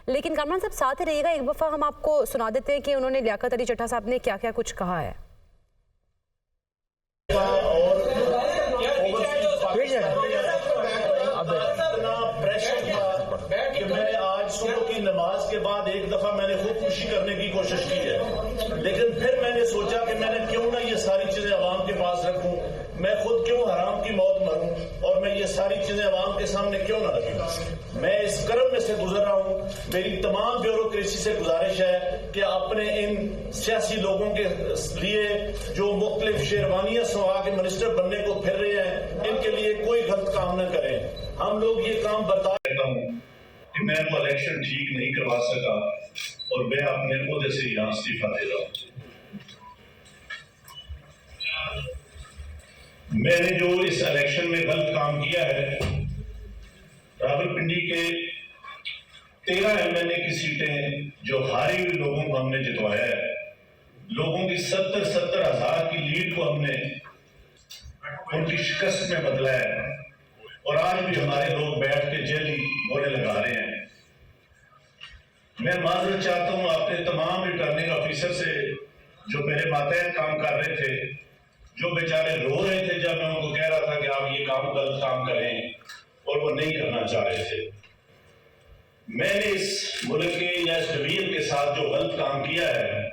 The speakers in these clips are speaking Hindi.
लेकिन कामरान साहब साथ ही रहिएगा, एक दफ़ा हम आपको सुना देते हैं कि उन्होंने लियाकत अली चट्टा साहब ने क्या क्या कुछ कहा है। मैं आज सुबह की नमाज के बाद एक दफा मैंने खुदकुशी करने की कोशिश की है, लेकिन फिर मैंने सोचा कि मैंने क्यों ना ये सारी चीजें अवाम के पास रखूं, मैं खुद क्यों हराम की मौत मरूं और मैं ये सारी चीजें अवाम के सामने क्यों ना रखूं। मैं इस कर्म में से गुजर रहा हूं। मेरी तमाम ब्यूरोक्रेसी से गुजारिश है कि अपने इन सियासी लोगों के लिए जो मुख्तलिफ शेरवानियां सुहा के मिनिस्टर बनने को फिर रहे हैं, इनके लिए कोई गलत काम न करें। हम लोग ये काम बता देता हूं कि मैं वो इलेक्शन ठीक नहीं करवा सका और मैं अपने ओहदे से यहाँ इस्तीफा दे रहा हूं। मैंने जो इस इलेक्शन में गलत काम किया है, रावलपिंडी के 13 एमएलए की सीटें जो हारी हुई लोगों को हमने जितवाया है, लोगों की 70-70 हजार की लीड को हमने उनकी शिकस्त में बदला है और आज भी हमारे लोग बैठ के जेली मोहरे लगा रहे हैं। मैं माजरत चाहता हूं अपने तमाम रिटर्निंग ऑफिसर से जो मेरे मातहत काम कर रहे थे, जो बेचारे रो रहे थे जब मैं उनको कह रहा था कि आप ये काम गलत काम करें और वो नहीं करना चाह रहे थे। मैंने इस मुल्क के या इस डिवीजन के साथ जो गलत काम किया है,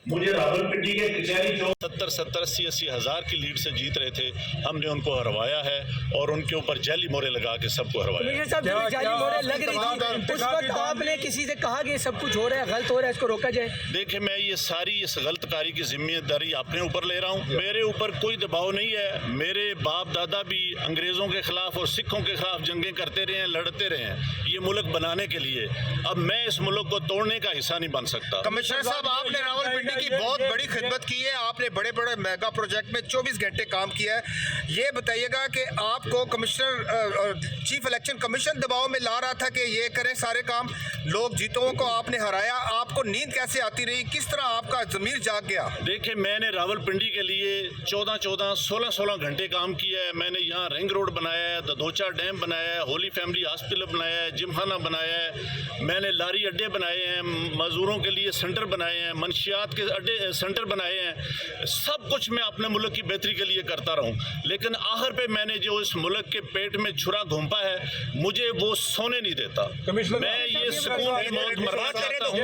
मुझे रावलपिंडी के कचहरी जो 70-80 हजार की लीड से जीत रहे थे, हमने उनको हरवाया है और उनके ऊपर जाली मोहरे लगा के सबको हरवाया। जाली मोहरे लग रही थी, उस वक्त आपने किसी से कहा कि सब कुछ हो रहा है, गलत हो रहा है, इसको रोका जाए? देखिए, मैं ये सारी इस गलत कारी की जिम्मेदारी अपने ऊपर ले रहा हूँ। मेरे ऊपर कोई दबाव नहीं है। मेरे बाप दादा भी अंग्रेजों के खिलाफ और सिखों के खिलाफ जंगें करते रहे हैं, लड़ते रहे हैं ये मुल्क बनाने के लिए। अब मैं इस मुल्क को तोड़ने का हिस्सा नहीं बन सकता। कमिश्नर साहब, आपने रावलपिंडी की बहुत बड़ी खिदमत की है, आपने बड़े बड़े मेगा प्रोजेक्ट में 24 घंटे काम किया है। ये बताइएगा कि आपको कमिश्नर चीफ इलेक्शन कमीशन दबाव में ला रहा था कि ये करें सारे काम, लोग जीतों को आपने हराया, आपको नींद कैसे आती रही, किस तरह आपका ज़मीर जाग गया? देखिए, मैंने रावलपिंडी के लिए 14-14, 16-16 घंटे काम किया है। मैंने यहाँ रिंग रोड बनाया है, ददोचा डैम बनाया है, होली फैमिली हॉस्पिटल बनाया है, जिमखाना बनाया है, मैंने लारी अड्डे बनाए हैं, मजदूरों के लिए सेंटर बनाए हैं, मंशियात के अड्डे सेंटर बनाए हैं। सब कुछ मैं अपने मुल्क की बेहतरी के लिए करता रहूं, लेकिन आखिर पे मैंने जो इस मुल्क के पेट में छुरा घोंपा है, मुझे वो सोने नहीं देता। मैं ये सुकून की मौत मरना चाहता हूं।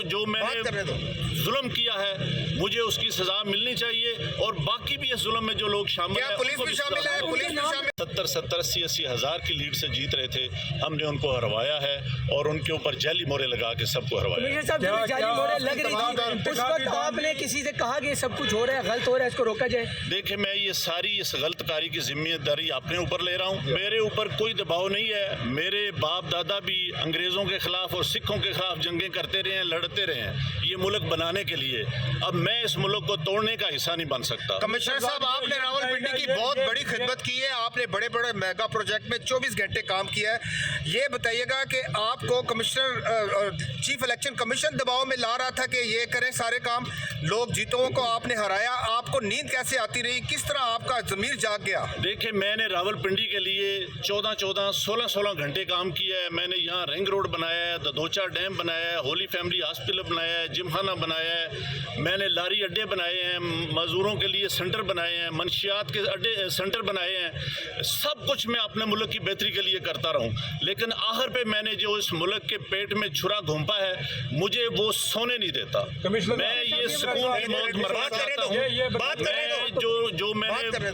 जो मैंने जुल्म किया है, मुझे उसकी सजा मिलनी चाहिए और बाकी भी इस जुल्म में जो लोग शामिल हैं, पुलिस भी शामिल है? पुलिस भी शामिल? 70-80 हजार की लीड से जीत रहे थे, हमने उनको हरवाया है और उनके ऊपर जाली मोहरे लगा के सबको हरवाया। जाली मोहरे लग रही थी, उस वक्त आपने किसी से कहा कि सब कुछ हो रहा है, गलत हो रहा है, इसको रोका जाए? देखिए, मैं ये सारी इस गलत कारी की जिम्मेदारी अपने ऊपर ले रहा हूँ। मेरे ऊपर कोई दबाव नहीं है। मेरे बाप दादा भी अंग्रेजों के खिलाफ और सिखों के खिलाफ जंगें करते रहे हैं, लड़ते रहे हैं ये मुल्क बनाने के लिए। अब मैं इस मुल्क को तोड़ने का हिस्सा नहीं बन सकता। कमिश्नर साहब, आपने रावलपिंडी की बहुत बड़ी खिदमत की है, आपने बड़े बड़े मेगा प्रोजेक्ट में 24 घंटे काम किया है। ये बताइएगा कि आपको कमिश्नर चीफ इलेक्शन कमीशन दबाव में ला रहा था कि ये करें सारे काम, लोग जीतों को आपने हराया, आपको नींद कैसे आती रही, किस तरह आपका ज़मीर जाग गया? देखिए, मैंने रावलपिंडी के लिए 14-14, 16-16 घंटे काम किया है। मैंने यहाँ रिंग रोड बनाया है, ददोचा डैम बनाया है, होली फैमिली हॉस्पिटल बनाया है, जिमखाना बनाया है, मैंने लारी अड्डे बनाए हैं, मजदूरों के लिए सेंटर बनाए हैं, मंशियात के अड्डे सेंटर बनाए हैं। सब कुछ मैं अपने मुल्क की बेहतरी के लिए करता रहूं, लेकिन आखिर पे मैंने जो इस मुल्क के पेट में छुरा घोंपा है, मुझे वो सोने नहीं देता। मैं ये सुकून की मौत मरना चाहता हूँ। जो मैंने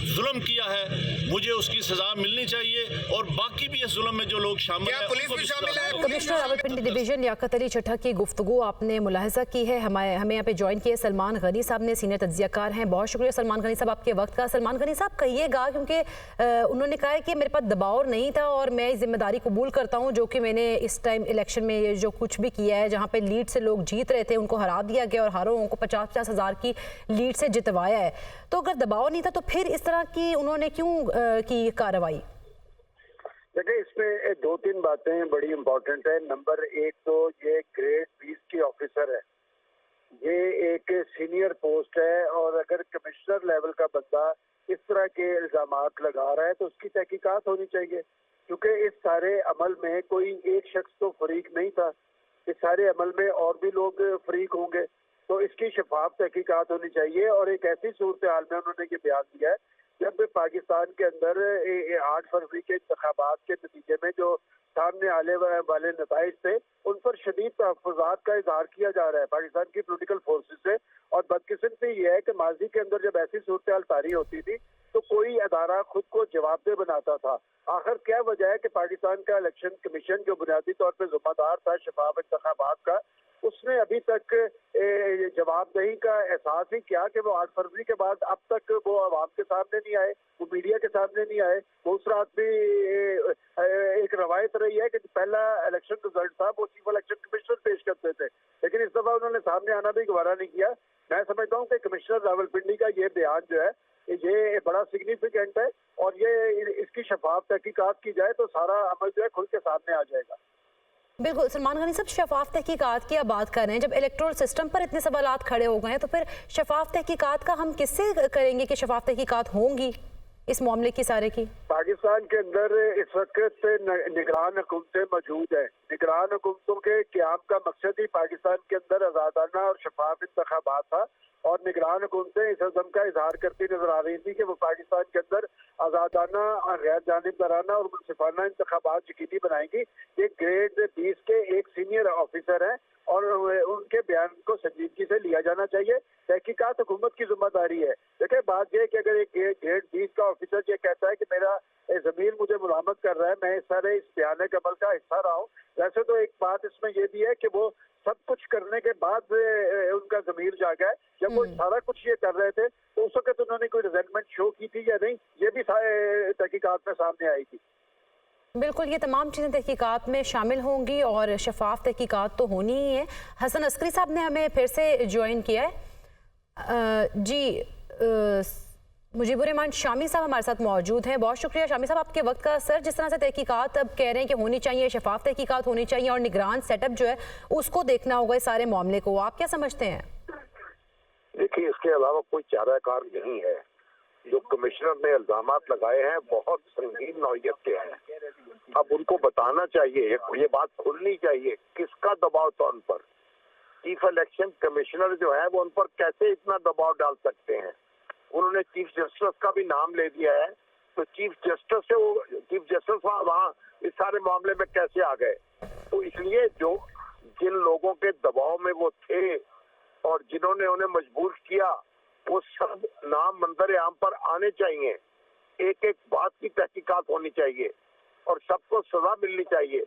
जुल्म किया है, मुझे उसकी सजा मिलनी चाहिए और बाकी भी इस जुल्म में जो लोग शामिल हैं, पुलिस भी शामिल है? कमिश्नर रावलपिंडी डिवीजन लियाकत अली चट्टा की गुफ्तगू आपने मुलाहिजा की है। हमें यहाँ पे ज्वाइन किए सलमान गनी साहब ने, सीनियर तज्जियाकार हैं। बहुत शुक्रिया सलमान गनी साहब आपके वक्त का। सलमान गनी साहब, कहिएगा, क्योंकि उन्होंने कहा है कि मेरे पास दबाव नहीं था और मैं इस जिम्मेदारी कबूल करता हूँ जो कि मैंने इस टाइम इलेक्शन में ये जो कुछ भी किया है, जहाँ पे लीड से लोग जीत रहे थे उनको हरा दिया गया और हारों को 50-50 हजार की लीड से जितवाया है। तो अगर दबाव नहीं था तो फिर इस तरह की उन्होंने क्यों की कार्रवाई? देखिए, इसमें 2-3 बातें बड़ी इंपॉर्टेंट है। नंबर एक तो ये ग्रेड 20 के ऑफिसर है, ये एक सीनियर पोस्ट है और अगर कमिश्नर लेवल का बंदा इस तरह के इल्जामात लगा रहा है तो उसकी तहकीकात होनी चाहिए। क्योंकि इस सारे अमल में कोई एक शख्स तो फरीक नहीं था, इस सारे अमल में और भी लोग फरीक होंगे, तो इसकी शफाफ तहकीकात होनी चाहिए। और एक ऐसी सूरत हाल में उन्होंने ये बयान दिया है जब पाकिस्तान के अंदर 8 फरवरी के इंतखाबात के नतीजे में जो सामने आने वाले नताइज थे उन पर शदीद तहफ़्फ़ुज़ात का इजहार किया जा रहा है पाकिस्तान की पॉलिटिकल फोर्सेस से। और बदकिस्मती ये है कि माजी के अंदर जब ऐसी सूरत हाल तारी होती थी तो कोई अदारा खुद को जवाबदेह बनाता था। आखिर क्या वजह है कि पाकिस्तान का इलेक्शन कमीशन जो बुनियादी तौर पर जिम्मेदार था शफाफ इंतखाबात का, उसने अभी तक जवाबदेही का एहसास ही किया कि वो 8 फरवरी के बाद अब तक वो आवाम के सामने नहीं आए, वो मीडिया के सामने नहीं आए। दूसरा भी एक रवायत रही है कि पहला इलेक्शन रिजल्ट था वो चीफ इलेक्शन कमिश्नर पेश करते थे, लेकिन इस दफा उन्होंने सामने आना भी गवारा नहीं किया। मैं समझता हूँ कि कमिश्नर रावलपिंडी का ये बयान जो है ये बड़ा सिग्निफिकेंट है और ये इसकी शफाफ तहकीकात की जाए तो सारा अमल जो है खुल के सामने आ जाएगा। बिल्कुल सलमान गनी साहब, शफाफ तहकीकात की आप बात कर रहे हैं, जब इलेक्टोरल सिस्टम पर इतने सवालात खड़े हो गए हैं तो फिर शफाफ तहकीकात का हम किससे करेंगे कि शफाफ तहकीकात होंगी इस मामले की सारे की? पाकिस्तान के अंदर इस वक्त निगरान हुकूमतें मौजूद है। निगरान हुकूमतों के क़याम का मकसद ही पाकिस्तान के अंदर आज़ादाना और शफाफ इंतखाबात था और निगरान हुकूमतें इस अज़म का इजहार करती नजर आ रही थी कि वो पाकिस्तान के अंदर आज़ादाना और गैर जानिबदाराना और मुनसिफाना इंतखाबात यकीनी बनाएंगी। ये ग्रेड 20 के एक सीनियर ऑफिसर हैं और उनके बयान को संजीदगी से लिया जाना चाहिए। तहकीकात हुकूमत की जिम्मेदारी है। देखिए बात यह है कि अगर एक ग्रेड 20 का ऑफिसर ये कहता है कि मेरा ज़मीर मुझे मुलामत कर रहा है, मैं इस बयान अमल का हिस्सा रहा हूँ, वैसे तो एक बात इसमें यह भी है कि वो सब कुछ करने के बाद उनका ज़मीर जागा है। जब वो सारा कुछ ये कर रहे थे तो उस वक्त उन्होंने कोई रिजेंटमेंट शो की थी या नहीं, ये भी तहकीकात में सामने आएगी। बिल्कुल, ये तमाम चीज़ें तहकीकात में शामिल होंगी और शफाफ तहकीकात तो होनी ही है। हसन अस्करी साहब ने हमें फिर से ज्वाइन किया है। मुजीबुर-रहमान शामी साहब हमारे साथ मौजूद हैं। बहुत शुक्रिया शामी साहब आपके वक्त का। सर, जिस तरह से तहकीकात अब कह रहे हैं कि होनी चाहिए, शफाफ तहकीकात होनी चाहिए और निगरान सेटअप जो है उसको देखना होगा इस सारे मामले को, आप क्या समझते हैं? देखिए, इसके अलावा कोई चाराकार नहीं है। जो कमिश्नर ने इल्जामात लगाए हैं बहुत संगीन नौयत के हैं। अब उनको बताना चाहिए, ये बात खुलनी चाहिए किसका दबाव था उन पर। चीफ इलेक्शन कमिश्नर जो है वो उन पर कैसे इतना दबाव डाल सकते हैं। उन्होंने चीफ जस्टिस का भी नाम ले दिया है, तो चीफ जस्टिस वहाँ इस सारे मामले में कैसे आ गए। तो इसलिए जो जिन लोगों के दबाव में वो थे और जिन्होंने उन्हें मजबूर किया वो सब नाम मंजर आम पर आने चाहिए। एक एक बात की तहकीकात होनी चाहिए और सबको सजा मिलनी चाहिए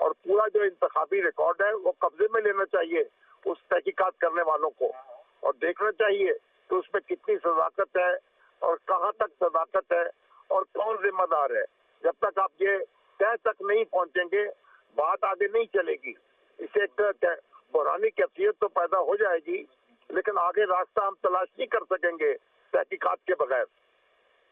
और पूरा जो इंतखाबी रिकॉर्ड है वो कब्जे में लेना चाहिए उस तहकीकात करने वालों को और देखना चाहिए कि उसमें कितनी सदाकत है और कहाँ तक सदाकत है और कौन जिम्मेदार है। जब तक आप ये तय तक नहीं पहुंचेंगे बात आगे नहीं चलेगी। इसे एक बुरानी कैफियत तो पैदा हो जाएगी लेकिन आगे रास्ता हम तलाश नहीं कर सकेंगे तहकीकात के बगैर।